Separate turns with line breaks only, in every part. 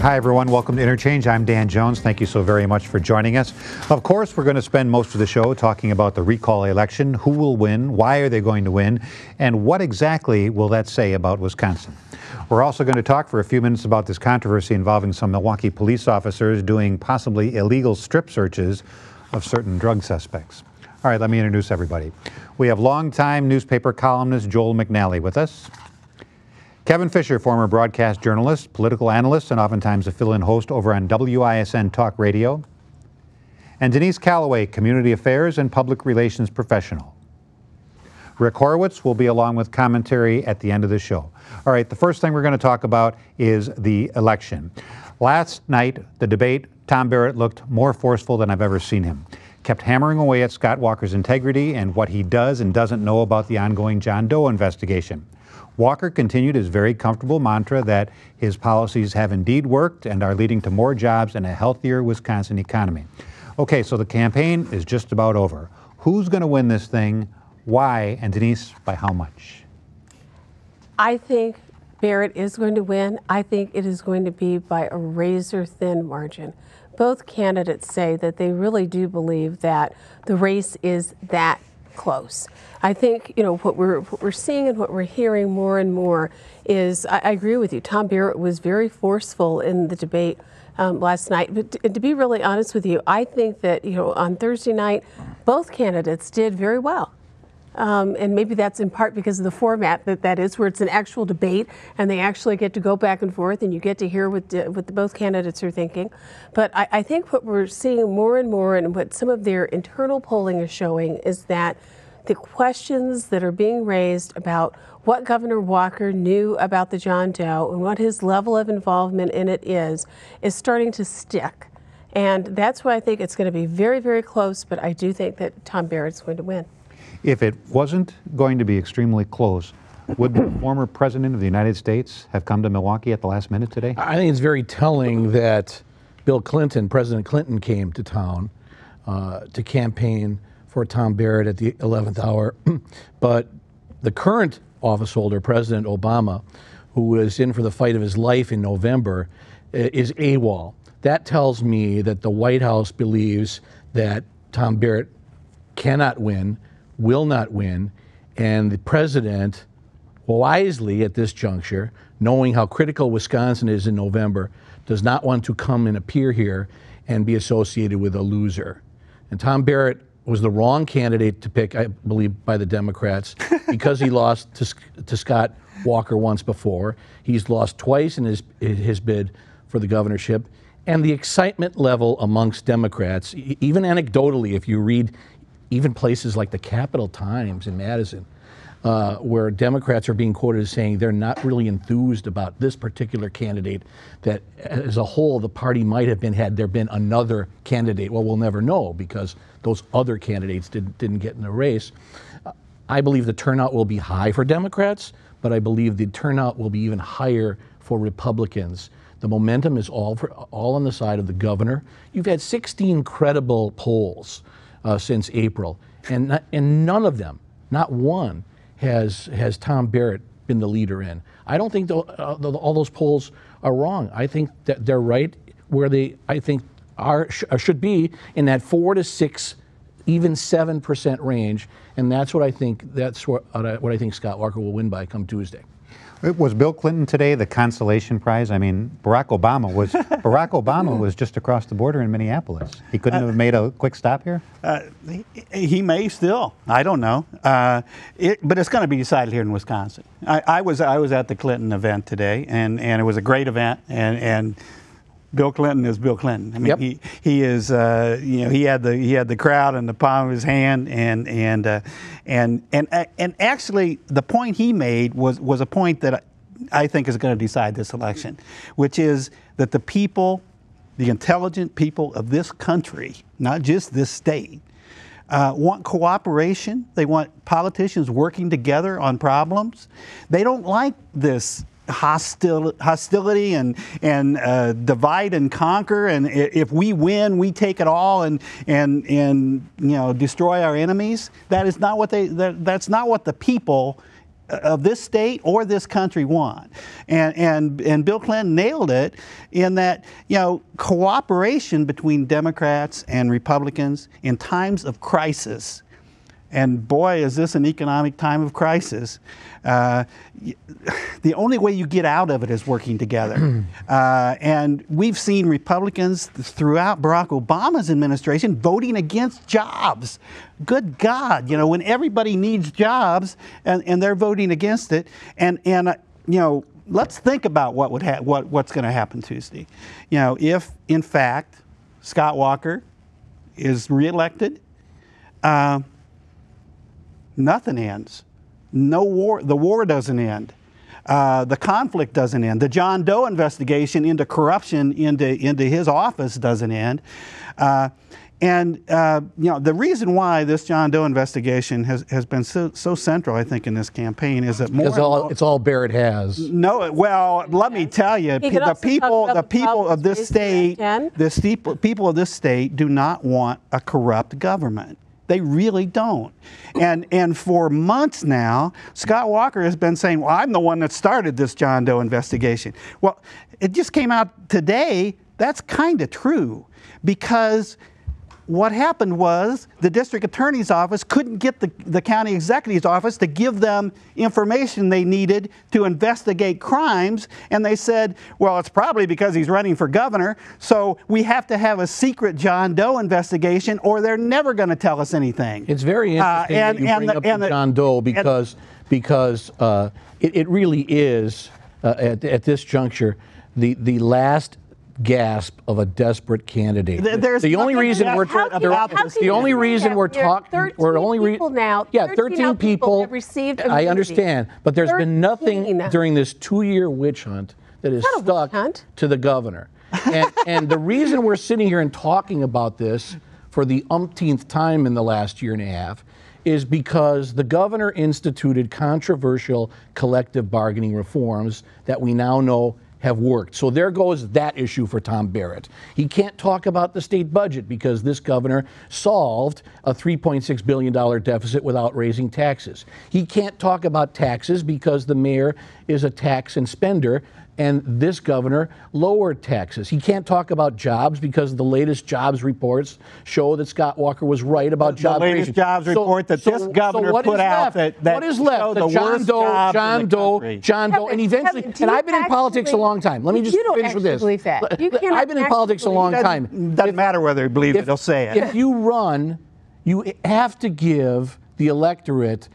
Hi, everyone. Welcome to interCHANGE. I'm Dan Jones. Thank you so very much for joining us. Of course, we're going to spend most of the show talking about the recall election, who will win, why are they going to win, and what exactly will that say about Wisconsin. We're also going to talk for a few minutes about this controversy involving some Milwaukee police officers doing possibly illegal strip searches of certain drug suspects. All right, let me introduce everybody. We have longtime newspaper columnist Joel McNally with us. Kevin Fischer, former broadcast journalist, political analyst, and oftentimes a fill-in host over on WISN Talk Radio. And Denise Callaway, community affairs and public relations professional. Rick Horowitz will be along with commentary at the end of the show. All right, the first thing we're going to talk about is the election. Last night, the debate, Tom Barrett looked more forceful than I've ever seen him. Kept hammering away at Scott Walker's integrity and what he does and doesn't know about the ongoing John Doe investigation. Walker continued his very comfortable mantra that his policies have indeed worked and are leading to more jobs and a healthier Wisconsin economy. Okay, so the campaign is just about over. Who's going to win this thing? Why? And Denise, by how much?
I think Barrett is going to win. I think it is going to be by a razor-thin margin. Both candidates say that they really do believe that the race is that close. I think, you know, what we're seeing and what we're hearing more and more is, I agree with you, Tom Barrett was very forceful in the debate last night. But to be really honest with you, I think that, you know, on Thursday night, both candidates did very well. And maybe that's in part because of the format that is, where it's an actual debate and they actually get to go back and forth and you get to hear what both candidates are thinking. But I think what we're seeing more and more, and what some of their internal polling is showing, is that the questions that are being raised about what Governor Walker knew about the John Doe and what his level of involvement in it is starting to stick. And that's why I think it's going to be very, very close, but I do think that Tom Barrett's going to win.
If it wasn't going to be extremely close, would the former president of the United States have come to Milwaukee at the last minute today?
I think it's very telling that President Clinton came to town to campaign for Tom Barrett at the 11th hour. But the current office holder, President Obama, who was in for the fight of his life in November, is AWOL. That tells me that the White House believes that Tom Barrett cannot win, will not win, and the president wisely at this juncture, knowing how critical Wisconsin is in November, does not want to come and appear here and be associated with a loser. And Tom Barrett was the wrong candidate to pick, I believe, by the Democrats because he lost to Scott Walker once before. He's lost twice in his bid for the governorship. And the excitement level amongst Democrats, even anecdotally, if you read even places like the Capital Times in Madison, where Democrats are being quoted as saying they're not really enthused about this particular candidate, that as a whole the party might have been had there been another candidate. Well, we'll never know because those other candidates didn't get in the race. I believe the turnout will be high for Democrats, but I believe the turnout will be even higher for Republicans. The momentum is all on the side of the governor. You've had 16 credible polls since April, and none of them, not one, has Tom Barrett been the leader in. I don't think all those polls are wrong. I think that they're right where they, I think, should be in that 4 to 6, even 7% range, and that's what I think. That's what I think Scott Walker will win by come Tuesday.
Was Bill Clinton today the consolation prize? I mean, Barack Obama was just across the border in Minneapolis. He couldn't have made a quick stop here?
He may still. I don't know. But it's going to be decided here in Wisconsin. I was at the Clinton event today, and it was a great event. And Bill Clinton is Bill Clinton. I mean, yep. he is. He had the crowd in the palm of his hand, and actually the point he made was a point that I think is going to decide this election, which is that the people, the intelligent people of this country, not just this state, want cooperation. They want politicians working together on problems. They don't like this hostility and divide and conquer, and if we win, we take it all and destroy our enemies. That is not what that's not what the people of this state or this country want. And Bill Clinton nailed it in that, cooperation between Democrats and Republicans in times of crisis. And boy, is this an economic time of crisis. The only way you get out of it is working together. And we've seen Republicans throughout Barack Obama's administration voting against jobs. Good God, when everybody needs jobs and they're voting against it. And let's think about what's going to happen Tuesday. If in fact Scott Walker is reelected, nothing ends. No war. The war doesn't end. The conflict doesn't end. The John Doe investigation into corruption into his office doesn't end. The reason why this John Doe investigation has been so central, I think, in this campaign is that
it's all Barrett has.
No, well, let me tell you, the people of this state, people of this state do not want a corrupt government. They really don't. And for months now, Scott Walker has been saying, well, I'm the one that started this John Doe investigation. Well, it just came out today. That's kind of true, because what happened was the district attorney's office couldn't get the county executive's office to give them information they needed to investigate crimes. And they said, well, it's probably because he's running for governor, so we have to have a secret John Doe investigation or they're never going to tell us anything.
It's very interesting that you bring up the John Doe because it really is, at this juncture, the last gasp of a desperate candidate. The only reason we're talking, the only reason we're talking, we're only
now.
Yeah, 13 people
have received.
I understand, but there's been nothing during this 2-year witch hunt that is stuck to the governor. And the reason we're sitting here and talking about this for the umpteenth time in the last year and a half is because the governor instituted controversial collective bargaining reforms that we now know have worked. So there goes that issue for Tom Barrett. He can't talk about the state budget because this governor solved a $3.6 billion deficit without raising taxes. He can't talk about taxes because the mayor is a tax and spender, and this governor lowered taxes. He can't talk about jobs because the latest jobs reports show that Scott Walker was right about job creation.
The latest jobs report that this governor put out that
what is left? The John Doe, and eventually, and I've been in politics a long time. Let me just finish with this. I've been in politics a long time.
Doesn't matter whether you believe it, they'll say it.
If you run, you have to give the electorate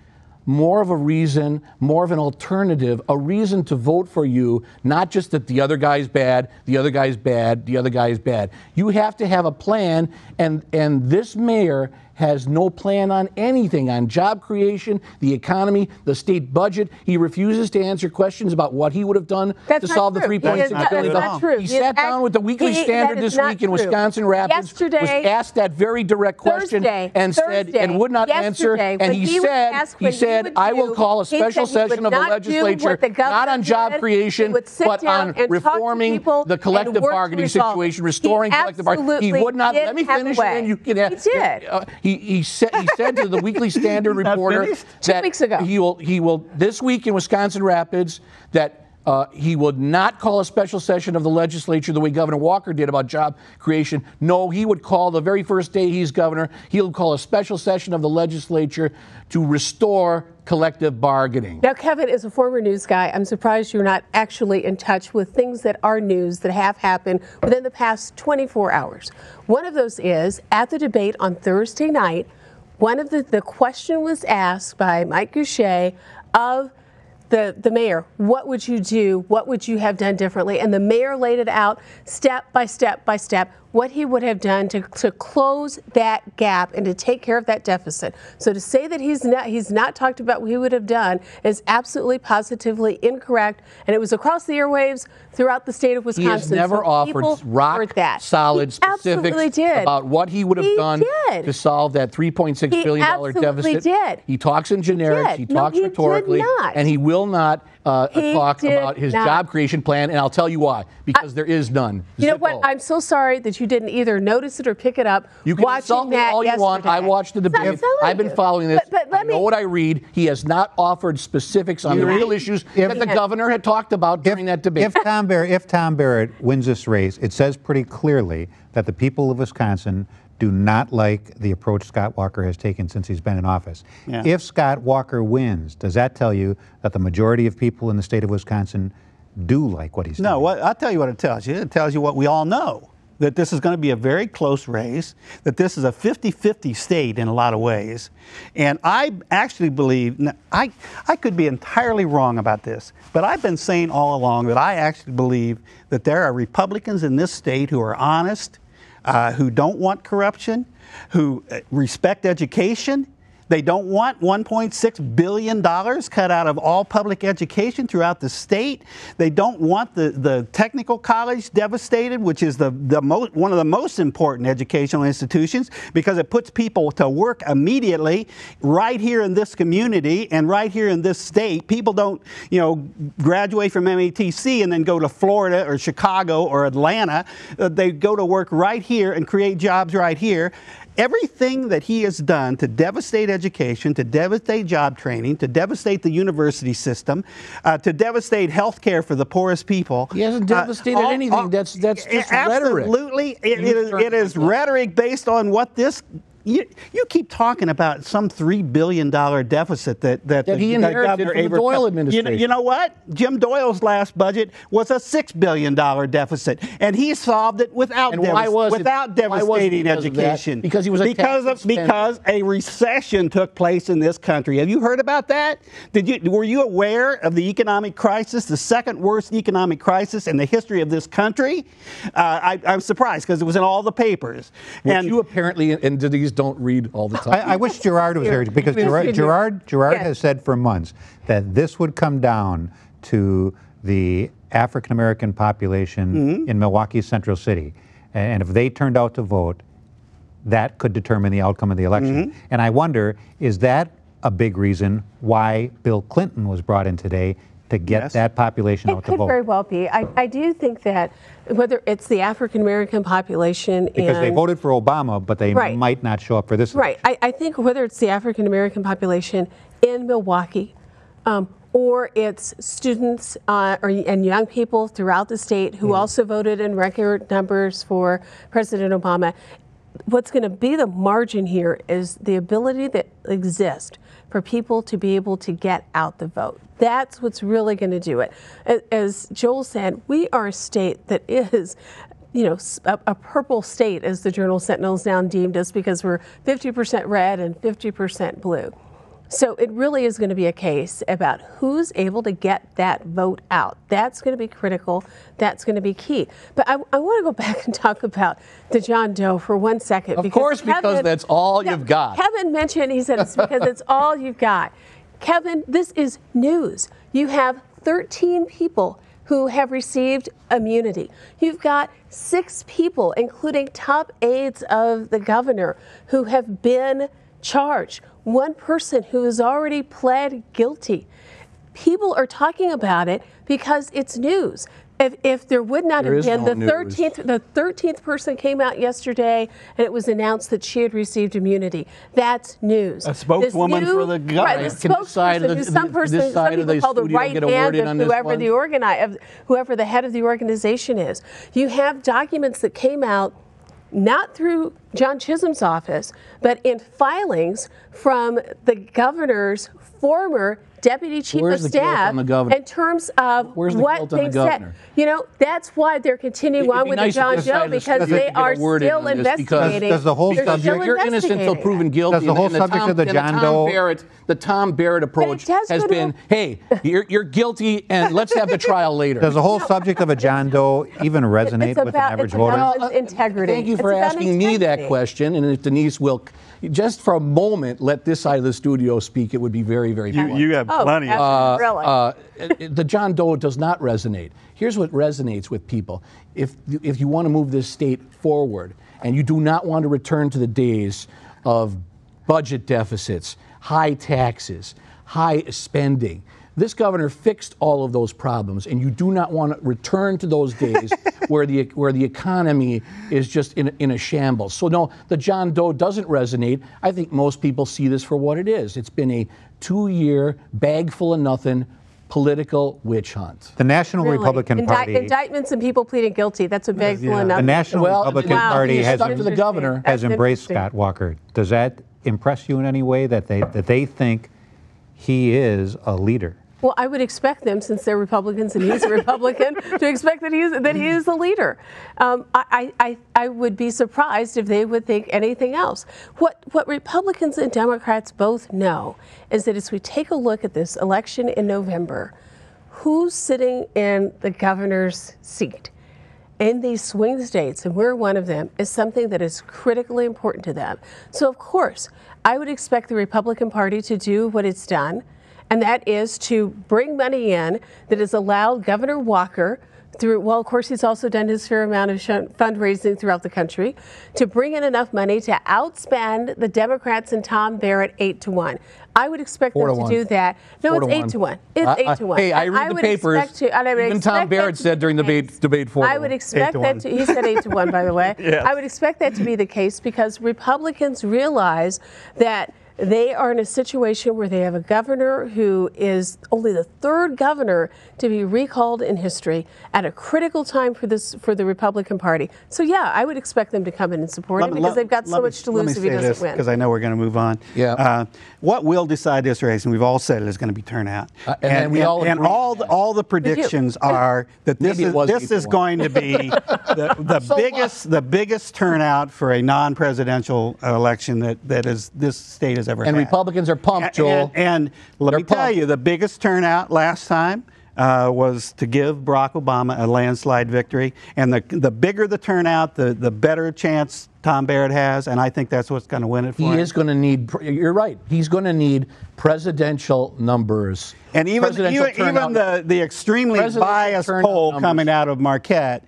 more of a reason, more of an alternative, a reason to vote for you, not just that the other guy's bad, the other guy's bad, the other guy's bad. You have to have a plan, and this mayor has no plan on anything, on job creation, the economy, the state budget. He refuses to answer questions about what he would have done to solve the $3.6 billion. He sat down with the Weekly Standard this week in Wisconsin Rapids, was asked that very direct question and said, and would not answer, and he said, I will call a special session of the legislature, not on job creation, but on reforming the collective bargaining situation, restoring collective bargaining. He would not, let me finish, and then you can ask.
He did.
He said to the Weekly Standard reporter that
2 weeks ago.
he will this week in Wisconsin Rapids that he would not call a special session of the legislature the way Governor Walker did about job creation. No, he would call the very first day he's governor, he'll call a special session of the legislature to restore collective bargaining.
Now, Kevin is a former news guy. I'm surprised you're not actually in touch with things that are news that have happened within the past 24 hours. One of those is, at the debate on Thursday night, one of the question was asked by Mike Goucher of the mayor, what would you do? What would you have done differently? And the mayor laid it out step by step by step, what he would have done to close that gap and to take care of that deficit. So to say that he's not talked about what he would have done is absolutely positively incorrect. And it was across the airwaves throughout the state of Wisconsin.
He has never offered rock solid specifics about what he would have done to solve that $3.6 billion deficit.
Did.
He talks in generics, he talks rhetorically, and he will will not talk about his job creation plan, and I'll tell you why. Because there is none.
You know what? I'm so sorry that you didn't either notice it or pick it up.
You can insult me all you want. I watched the debate. I've been following this.
But
I know what I read. He has not offered specifics on the real issues that the governor had talked about during that debate.
If Tom Barrett wins this race, it says pretty clearly that the people of Wisconsin do not like the approach Scott Walker has taken since he's been in office.
Yeah.
If Scott Walker wins, does that tell you that the majority of people in the state of Wisconsin do like what he's doing?
No, I'll tell you what it tells you. It tells you what we all know, that this is going to be a very close race, that this is a 50-50 state in a lot of ways. And I actually believe, I could be entirely wrong about this, but I've been saying all along that I actually believe that there are Republicans in this state who are honest, who don't want corruption, who respect education. They don't want $1.6 billion cut out of all public education throughout the state. They don't want the technical college devastated, which is one of the most important educational institutions, because it puts people to work immediately right here in this community and right here in this state. People don't, graduate from MATC and then go to Florida or Chicago or Atlanta. They go to work right here and create jobs right here. Everything that he has done to devastate education, to devastate job training, to devastate the university system, to devastate health care for the poorest people.
He hasn't devastated anything. That's just rhetoric.
Absolutely. It is rhetoric based on what this... You keep talking about some $3 billion deficit that
he inherited from the Doyle administration.
You know what? Jim Doyle's last budget was a $6 billion deficit, and he solved it without devastating education.
Because he was
because a recession took place in this country. Have you heard about that? Were you aware of the economic crisis, the second worst economic crisis in the history of this country? I'm surprised because it was in all the papers.
And you apparently, and Denise, don't read all the time.
I wish Gerard was here, because Gerard has said for months that this would come down to the African American population in Milwaukee Central City, and if they turned out to vote, that could determine the outcome of the election. And I wonder, is that a big reason why Bill Clinton was brought in today to get that population out to vote?
It could very well be. I do think that whether it's the African American population,
because they voted for Obama, but they might not show up for this election.
Right. I think whether it's the African American population in Milwaukee, or it's students and young people throughout the state who also voted in record numbers for President Obama, what's going to be the margin here is the ability that exists for people to be able to get out the vote. That's what's really going to do it. As Joel said, we are a state that is, a purple state, as the Journal Sentinel's now deemed us, because we're 50% red and 50% blue. So it really is going to be a case about who's able to get that vote out. That's going to be critical. That's going to be key. But I want to go back and talk about the John Doe for 1 second.
Of course, because that's all you've got.
Kevin mentioned, he said it's because it's all you've got. Kevin, this is news. You have 13 people who have received immunity. You've got 6 people, including top aides of the governor, who have been charged. 1 person who has already pled guilty. People are talking about it because it's news. If there would not have been, the 13th person came out yesterday, and it was announced that she had received immunity. That's news.
A spokeswoman for the government.
Right, a spokesperson, some people call the right hand of whoever the head of the organization is. You have documents that came out not through John Chisholm's office, but in filings from the governor's former deputy chief of staff in terms of what they said. That's why they're continuing on with the John Doe, because they are still investigating.
Does the whole subject,
you're innocent until proven guilty.
Does the whole subject of the John Doe,
the Tom Barrett approach has been, hey, you're guilty, and let's have the trial later.
Does the whole subject of a John Doe even resonate with the average voter?
It's integrity.
Thank you for asking me that question, and if Denise will just for a moment let this side of the studio speak, it would be very, very important.
You have plenty of
the John Doe does not resonate. Here's what resonates with people. If you want to move this state forward and you do not want to return to the days of budget deficits, high taxes, high spending, This governor fixed all of those problems, and you do not want to return to those days where the economy is just in a shambles. So no, the John Doe doesn't resonate. I think most people see this for what it is. It's been a 2-year bag full of nothing political witch hunt.
The National Republican Party.
Indictments and people pleading guilty. That's a bag full of nothing.
The National Republican Party has embraced Scott Walker. Does that impress you in any way that they think he is a leader?
Well, I would expect them, since they're Republicans and he's a Republican, to expect that he is the leader. I would be surprised if they would think anything else. What Republicans and Democrats both know is that as we take a look at this election in November, who's sitting in the governor's seat in these swing states, and we're one of them, is something that is critically important to them. So, of course, I would expect the Republican Party to do what it's done, and that is to bring money in that has allowed Governor Walker through, well, of course, he's also done his fair amount of fundraising throughout the country, to bring in enough money to outspend the Democrats and Tom Barrett 8-1. I would expect them to do that. No, it's 8-1. It's 8-1.
Hey, I read the papers. Even Tom Barrett said during the debate 4-1.
I would expect that to, he said 8-1, by the way. Yes. I would expect that to be the case because Republicans realize that they are in a situation where they have a governor who is only the 3rd governor to be recalled in history at a critical time for the Republican Party. So yeah, I would expect them to come in and support him because they've got so much to lose if he doesn't win.
Because I know we're going to move on.
Yeah.
What will decide this race, and we've all said it, is going to be turnout. And all the predictions are that this is going to be the biggest turnout for a non-presidential election that this state has ever had.
And Republicans are pumped, Joel.
And let me tell you, the biggest turnout last time was to give Barack Obama a landslide victory. And the bigger the turnout, the better chance Tom Barrett has. And I think that's what's going to win it for him.
He is going to need, you're right, he's going to need presidential numbers.
And even the extremely biased poll coming out of Marquette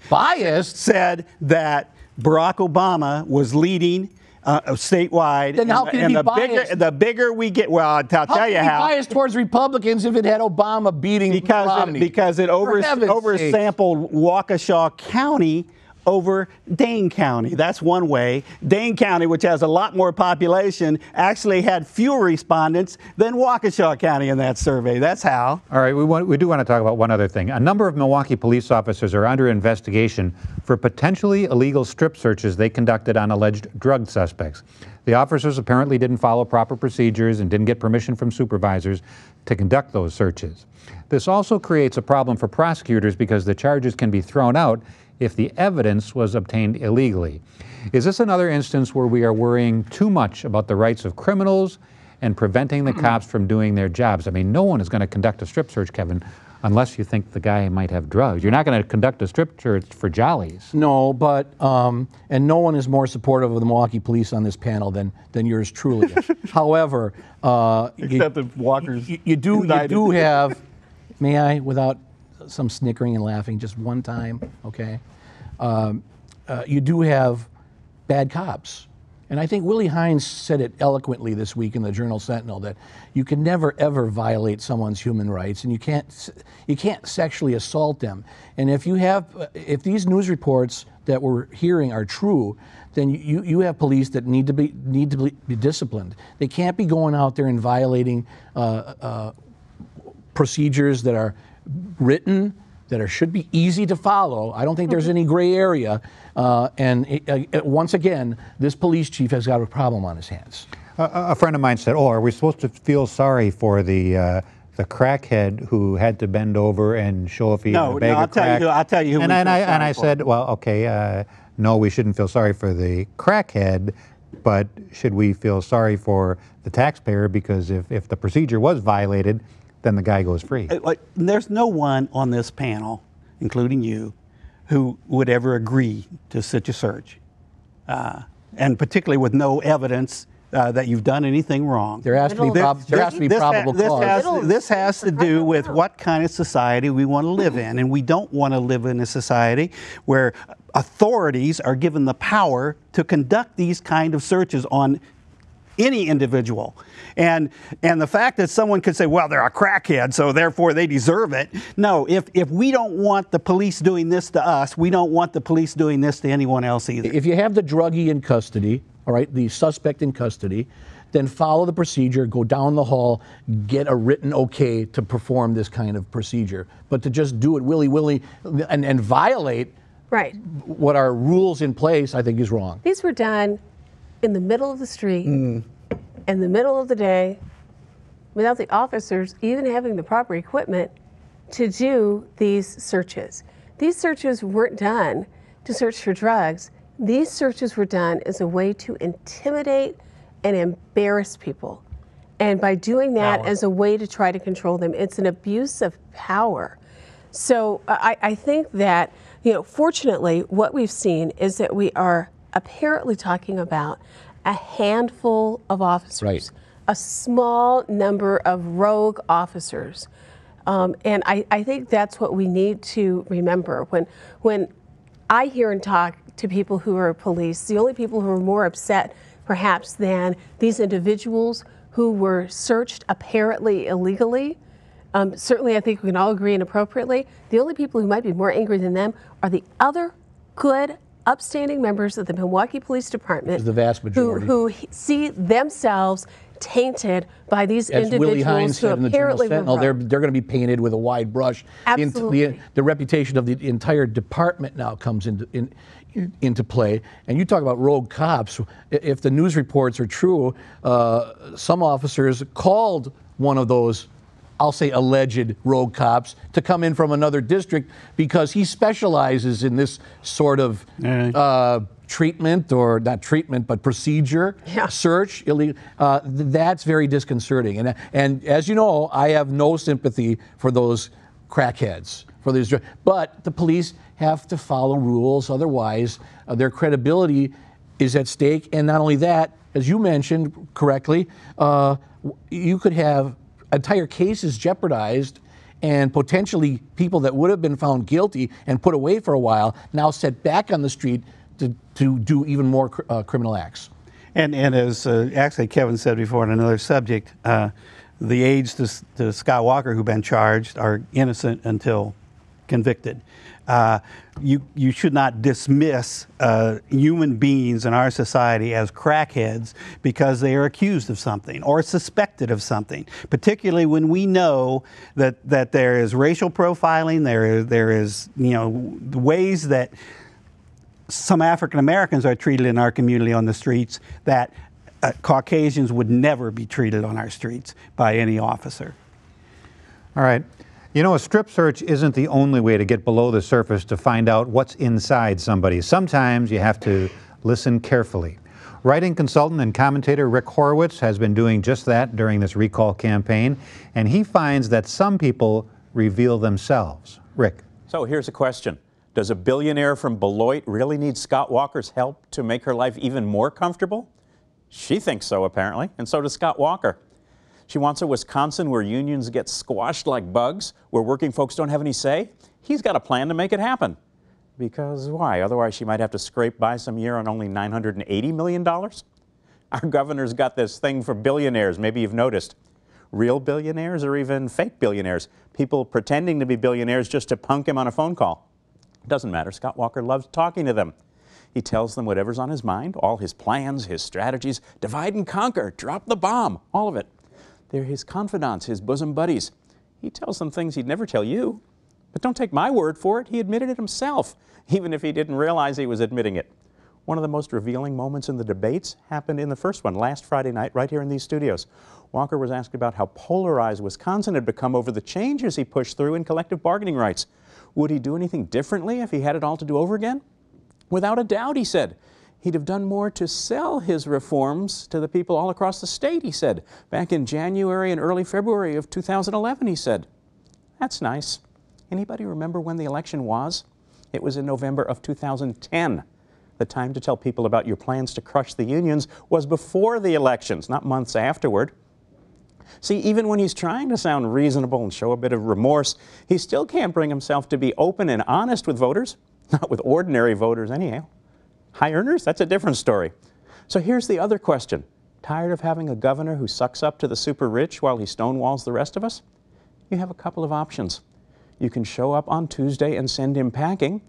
said that Barack Obama was leading statewide.
Then how can it be biased?
The bigger we get, well, I'll tell you how.
How can it be biased towards Republicans if it had Obama beating Romney?
Because it oversampled Waukesha County over Dane County. That's one way. Dane County, which has a lot more population, actually had fewer respondents than Waukesha County in that survey. That's how.
All right, we do want to talk about one other thing. A number of Milwaukee police officers are under investigation for potentially illegal strip searches they conducted on alleged drug suspects. The officers apparently didn't follow proper procedures and didn't get permission from supervisors to conduct those searches. This also creates a problem for prosecutors because the charges can be thrown out if the evidence was obtained illegally. Is this another instance where we are worrying too much about the rights of criminals and preventing the cops from doing their jobs? I mean, no one is going to conduct a strip search, Kevin, unless you think the guy might have drugs. You're not going to conduct a strip search for jollies.
No, but, and no one is more supportive of the Milwaukee police on this panel than yours truly. However,
except the Walkers.
You do have, may I, without some snickering and laughing just one time, okay? You do have bad cops. And I think Willie Hines said it eloquently this week in the Journal-Sentinel that you can never ever violate someone's human rights, and you can't sexually assault them. And if these news reports that we're hearing are true, then you have police that need to be disciplined. They can't be going out there and violating procedures that are written, that should be easy to follow. I don't think there's any gray area. Once again, this police chief has got a problem on his hands.
A friend of mine said, "Oh, are we supposed to feel sorry for the crackhead who had to bend over and show if he had a bag of crack?"
I'll tell you who.
And I said, "Well, okay, no, we shouldn't feel sorry for the crackhead, but should we feel sorry for the taxpayer because if the procedure was violated, then the guy goes free?"
There's no one on this panel, including you, who would ever agree to such a search, and particularly with no evidence that you've done anything wrong.
There has to be probable cause.
This has to do with what kind of society we want to live in, and we don't want to live in a society where authorities are given the power to conduct these kind of searches on any individual. And the fact that someone could say, well, they're a crackhead, so therefore they deserve it. No, if we don't want the police doing this to us, we don't want the police doing this to anyone else either.
If you have the druggie in custody, all right, the suspect in custody, then follow the procedure, go down the hall, get a written okay to perform this kind of procedure. But to just do it willy-willy and violate what are rules in place, I think is wrong.
These were done in the middle of the street, in the middle of the day, without the officers even having the proper equipment to do these searches. These searches weren't done to search for drugs. These searches were done as a way to intimidate and embarrass people. And by doing that as a way to try to control them, it's an abuse of power. So I think that, fortunately, what we've seen is that we are apparently talking about a handful of officers, a small number of rogue officers. And I think that's what we need to remember. When I hear and talk to people who are police, the only people who are more upset perhaps than these individuals who were searched apparently illegally, certainly I think we can all agree inappropriately, the only people who might be more angry than them are the other good, upstanding members of the Milwaukee Police Department,
the vast majority,
who see themselves tainted by these individuals who apparently were
they're going to be painted with a wide brush.
Absolutely.
The reputation of the entire department now comes into play. And you talk about rogue cops. If the news reports are true, some officers called one of those, I'll say, alleged rogue cops to come in from another district because he specializes in this sort of treatment, or not treatment, but procedure, search. That's very disconcerting. And as you know, I have no sympathy for those crackheads, but the police have to follow rules, otherwise their credibility is at stake. And not only that, as you mentioned correctly, you could have entire cases jeopardized and potentially people that would have been found guilty and put away for a while now set back on the street to do even more criminal acts.
And as actually Kevin said before on another subject, the aides to Scott Walker who've been charged are innocent until convicted. You should not dismiss human beings in our society as crackheads because they are accused of something or suspected of something, particularly when we know that there is racial profiling, there is ways that some African Americans are treated in our community on the streets that Caucasians would never be treated on our streets by any officer.
All right. A strip search isn't the only way to get below the surface to find out what's inside somebody. Sometimes you have to listen carefully. Writing consultant and commentator Rick Horowitz has been doing just that during this recall campaign, and he finds that some people reveal themselves. Rick.
So here's a question. Does a billionaire from Beloit really need Scott Walker's help to make her life even more comfortable? She thinks so, apparently, and so does Scott Walker. She wants a Wisconsin where unions get squashed like bugs, where working folks don't have any say. He's got a plan to make it happen. Because why? Otherwise she might have to scrape by some year on only $980 million? Our governor's got this thing for billionaires, maybe you've noticed. Real billionaires or even fake billionaires. People pretending to be billionaires just to punk him on a phone call. Doesn't matter. Scott Walker loves talking to them. He tells them whatever's on his mind, all his plans, his strategies, divide and conquer, drop the bomb, all of it. They're his confidants, his bosom buddies. He tells them things he'd never tell you. But don't take my word for it. He admitted it himself, even if he didn't realize he was admitting it. One of the most revealing moments in the debates happened in the first one last Friday night, right here in these studios. Walker was asked about how polarized Wisconsin had become over the changes he pushed through in collective bargaining rights. Would he do anything differently if he had it all to do over again? Without a doubt, he said. He'd have done more to sell his reforms to the people all across the state, he said. Back in January and early February of 2011, he said. That's nice. Anybody remember when the election was? It was in November of 2010. The time to tell people about your plans to crush the unions was before the elections, not months afterward. See, even when he's trying to sound reasonable and show a bit of remorse, he still can't bring himself to be open and honest with voters. Not with ordinary voters anyhow. High earners? That's a different story. So here's the other question. Tired of having a governor who sucks up to the super rich while he stonewalls the rest of us? You have a couple of options. You can show up on Tuesday and send him packing,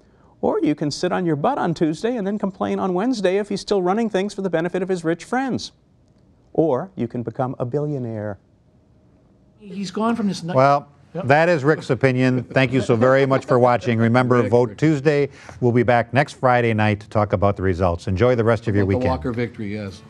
or you can sit on your butt on Tuesday and then complain on Wednesday if he's still running things for the benefit of his rich friends. Or you can become a billionaire.
He's gone from this.
Well, that is Rick's opinion. Thank you so very much for watching. Remember, vote Tuesday. We'll be back next Friday night to talk about the results. Enjoy the rest of your weekend.
The Walker victory, yes.